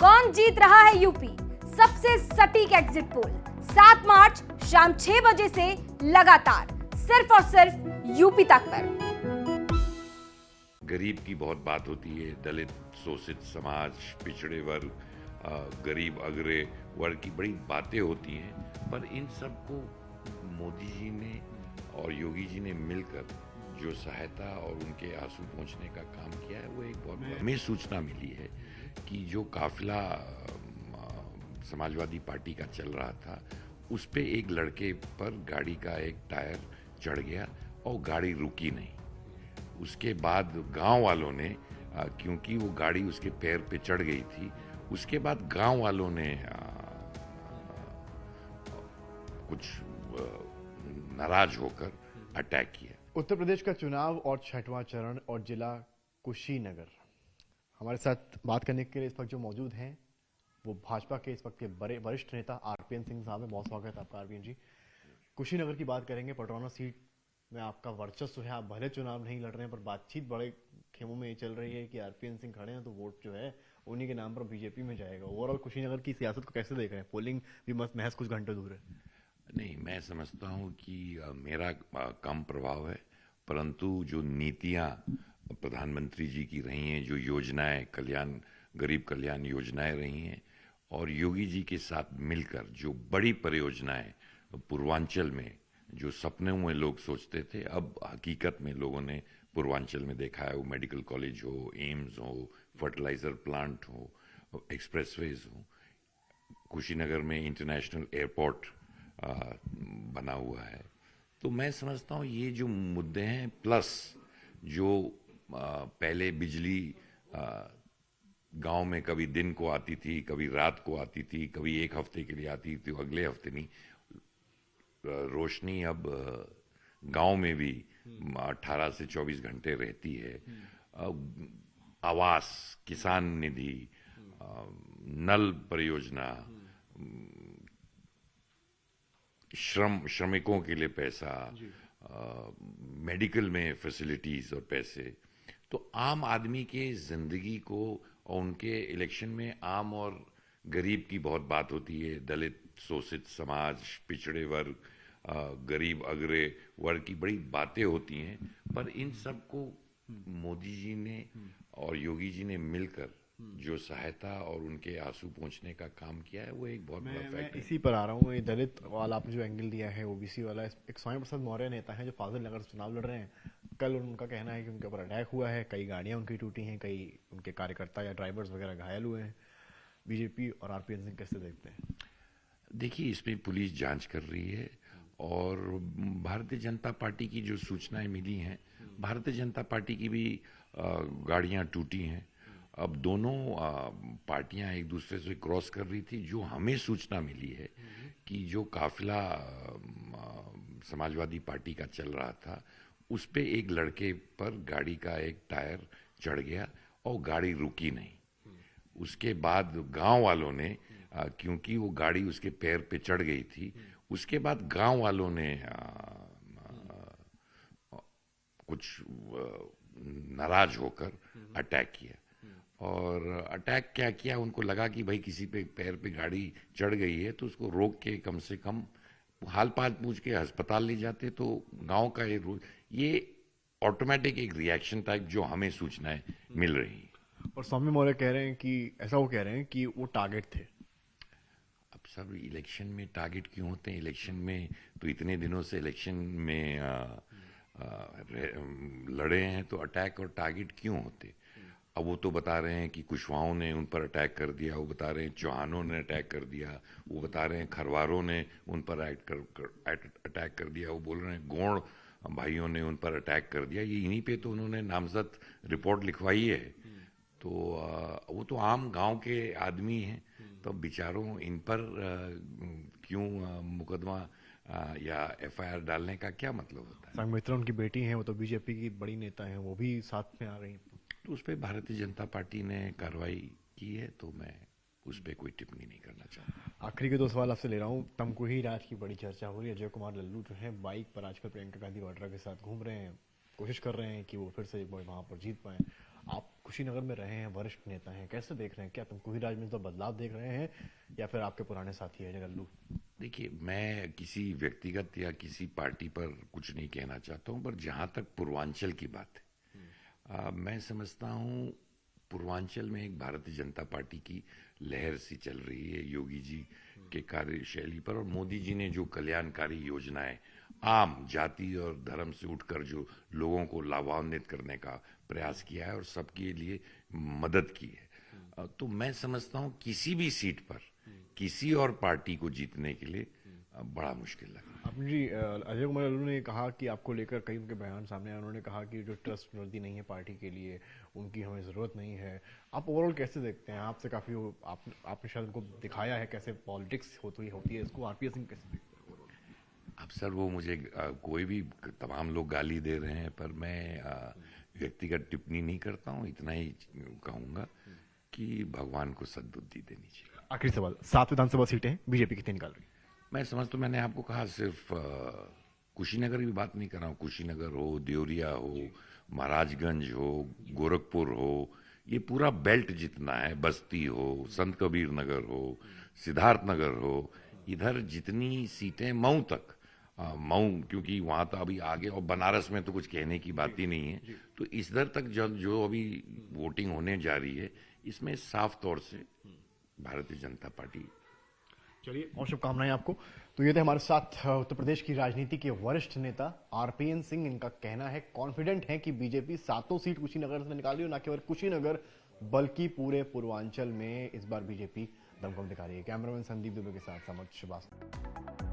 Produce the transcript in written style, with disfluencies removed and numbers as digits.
कौन जीत रहा है यूपी? सबसे सटीक एग्जिट पोल 7 मार्च शाम 6 बजे से लगातार सिर्फ और सिर्फ यूपी तक पर। गरीब की बहुत बात होती है, दलित, शोषित समाज, पिछड़े वर्ग, गरीब अग्रय वर्ग की बड़ी बातें होती हैं, पर इन सबको मोदी जी ने और योगी जी ने मिलकर जो सहायता और उनके आंसू पहुंचने का काम किया है, वो एक बहुत हमें सूचना मिली है कि जो काफिला समाजवादी पार्टी का चल रहा था, उस पे एक लड़के पर गाड़ी का एक टायर चढ़ गया और गाड़ी रुकी नहीं। उसके बाद गांव वालों ने, क्योंकि वो गाड़ी उसके पैर पे चढ़ गई थी, उसके बाद गांव वालों ने कुछ नाराज होकर अटैक किया। उत्तर प्रदेश का चुनाव और 6वां चरण और जिला कुशीनगर। हमारे साथ बात करने के लिए इस वक्त जो मौजूद हैं वो भाजपा के इस वक्त के बड़े वरिष्ठ नेता आरपीएन सिंह साहब हैं। बहुत स्वागत है आपका आरपीएन जी। कुशीनगर की बात करेंगे। पटरौना सीट में आपका वर्चस्व है, आप भले चुनाव नहीं लड़ रहे हैं, पर बातचीत बड़े खेमों में ये चल रही है कि आरपीएन सिंह खड़े हैं तो वोट जो है उन्हीं के नाम पर बीजेपी में जाएगा। ओवरऑल कुशीनगर की सियासत को कैसे देख रहे हैं? पोलिंग भी महज कुछ घंटे दूर है। नहीं, मैं समझता हूँ कि मेरा कम प्रभाव है, परंतु जो नीतियाँ प्रधानमंत्री जी की रही हैं, जो योजनाएं गरीब कल्याण योजनाएं रही हैं, और योगी जी के साथ मिलकर जो बड़ी परियोजनाएं पूर्वांचल में, जो सपने में लोग सोचते थे, अब हकीकत में लोगों ने पूर्वांचल में देखा है। वो मेडिकल कॉलेज हो, एम्स हो, फर्टिलाइजर प्लांट हो, एक्सप्रेसवेज हो, कुशीनगर में इंटरनेशनल एयरपोर्ट बना हुआ है। तो मैं समझता हूँ ये जो मुद्दे हैं, प्लस जो पहले बिजली गांव में कभी दिन को आती थी, कभी रात को आती थी, कभी एक हफ्ते के लिए आती थी, अगले हफ्ते नहीं, रोशनी अब गांव में भी 18 से 24 घंटे रहती है। आवास, किसान निधि, नल परियोजना, श्रमिकों के लिए पैसा, मेडिकल में फैसिलिटीज और पैसे, तो आम आदमी के जिंदगी को, और उनके इलेक्शन में आम और गरीब की बहुत बात होती है, दलित, शोषित समाज, पिछड़े वर्ग, गरीब अग्रय वर्ग की बड़ी बातें होती हैं, पर इन सबको मोदी जी ने और योगी जी ने मिलकर जो सहायता और उनके आंसू पहुंचने का काम किया है, वो एक बहुत बड़ा फैक्टर है। इसी पर आ रहा हूँ। ये दलित वाला आपने जो एंगल दिया है, ओबीसी वाला, एक स्वामी प्रसाद मौर्य नेता है जो फाजिल नगर से चुनाव लड़ रहे हैं। कल उनका कहना है कि उनके ऊपर अटैक हुआ है, कई गाड़ियां उनकी टूटी हैं, कई उनके कार्यकर्ता या ड्राइवर्स वगैरह घायल हुए हैं। बीजेपी और आरपीएन सिंह कैसे देखते हैं? देखिए, इसमें पुलिस जांच कर रही है, और भारतीय जनता पार्टी की जो सूचनाएं मिली हैं, भारतीय जनता पार्टी की भी गाड़ियां टूटी हैं। अब दोनों पार्टियां एक दूसरे से क्रॉस कर रही थी। जो हमें सूचना मिली है कि जो काफिला समाजवादी पार्टी का चल रहा था, उस पे एक लड़के पर गाड़ी का एक टायर चढ़ गया और गाड़ी रुकी नहीं। उसके बाद गांव वालों ने, क्योंकि वो गाड़ी उसके पैर पे चढ़ गई थी, उसके बाद गांव वालों ने कुछ नाराज होकर अटैक किया। और अटैक क्या किया, उनको लगा कि भाई किसी पे पैर पे गाड़ी चढ़ गई है तो उसको रोक के कम से कम हाल पाल पूछ के अस्पताल ले जाते। तो गांव का ये ऑटोमेटिक एक रिएक्शन टाइप जो हमें सूचनाएं मिल रही हैं। और स्वामी मौर्य कह रहे हैं कि ऐसा, वो कह रहे हैं कि वो टारगेट थे। अब सब इलेक्शन में टारगेट क्यों होते हैं? इलेक्शन में तो इतने दिनों से इलेक्शन में लड़े हैं, तो अटैक और टारगेट क्यों होते? अब वो तो बता रहे हैं कि कुशवाहों ने उन पर अटैक कर दिया, वो बता रहे हैं चौहानों ने अटैक कर दिया, वो बता रहे हैं खरवारों ने उन पर अटैक कर दिया, वो बोल रहे हैं गोंड भाइयों ने उन पर अटैक कर दिया। ये इन्हीं पे तो उन्होंने नामजद रिपोर्ट लिखवाई है। तो वो तो आम गांव के आदमी हैं, तो बेचारों इन पर क्यों मुकदमा या एफआईआर डालने का क्या मतलब होता है? संघमित्रा उनकी बेटी हैं, वो तो बीजेपी की बड़ी नेता हैं, वो भी साथ में आ रही हैं। तो उस पर भारतीय जनता पार्टी ने कार्रवाई की है, तो मैं उस पर कोई टिप्पणी नहीं करना चाहता। आखिरी के 2 सवाल आपसे ले रहा हूँ। तमकुही राज की बड़ी चर्चा हो रही है। अजय कुमार लल्लू जो है बाइक पर आजकल प्रियंका गांधी वाड्रा के साथ घूम रहे हैं, कोशिश कर रहे हैं कि वो फिर से एक बार वहाँ पर जीत पाएं। आप कुशीनगर में रहे हैं, वरिष्ठ नेता हैं, कैसे देख रहे हैं? क्या तुमकुही राज में तो बदलाव देख रहे हैं या फिर आपके पुराने साथी है जगल्लू? देखिए, मैं किसी व्यक्तिगत या किसी पार्टी पर कुछ नहीं कहना चाहता हूं, पर जहां तक पूर्वांचल की बात है, मैं समझता हूं पूर्वांचल में एक भारतीय जनता पार्टी की लहर सी चल रही है योगी जी के कार्यशैली पर, और मोदी जी ने जो कल्याणकारी योजनाएं आम जाति और धर्म से उठकर जो लोगों को लाभान्वित करने का प्रयास किया है और सबके लिए मदद की है, तो मैं समझता हूं किसी भी सीट पर किसी और पार्टी को जीतने के लिए बड़ा मुश्किल लग रहा है। अपनी जी अजय कुमार लल्लू ने कहा कि आपको लेकर कई उनके बयान सामने आए। उन्होंने कहा कि जो ट्रस्ट वर्दी नहीं है पार्टी के लिए, उनकी हमें ज़रूरत नहीं है। आप ओवरऑल कैसे देखते हैं? आपसे काफ़ी आपने शायद उनको दिखाया है कैसे पॉलिटिक्स होती है इसको। आरपीएस सिंह कैसे देखते हैं ओवरऑल? अब सर वो मुझे कोई भी तमाम लोग गाली दे रहे हैं, पर मैं व्यक्तिगत टिप्पणी नहीं करता हूँ। इतना ही कहूँगा कि भगवान को सद्बुद्धि देनी चाहिए। आखिरी सवाल, 7 विधानसभा सीटें बीजेपी कितनी निकाल रही? मैं समझता हूं, मैंने आपको कहा सिर्फ कुशीनगर की बात नहीं कर रहा हूँ। कुशीनगर हो, देवरिया हो, महाराजगंज हो, गोरखपुर हो, ये पूरा बेल्ट जितना है, बस्ती हो, संत कबीर नगर हो, सिद्धार्थ नगर हो, इधर जितनी सीटें, मऊ तक, मऊ क्योंकि वहां तो अभी आगे, और बनारस में तो कुछ कहने की बात ही नहीं है, तो इधर तक जो अभी वोटिंग होने जा रही है, इसमें साफ तौर से भारतीय जनता पार्टी। चलिए, और शुभकामनाएं आपको। तो ये थे हमारे साथ उत्तर प्रदेश की राजनीति के वरिष्ठ नेता आरपीएन सिंह। इनका कहना है, कॉन्फिडेंट है कि बीजेपी 7 सीट कुशीनगर से निकाल रही है, न केवल कुशीनगर बल्कि पूरे पूर्वांचल में इस बार बीजेपी दमखम दिखा रही है। कैमरामैन संदीप दुबे के साथ समर्थ श्रीवास्तव।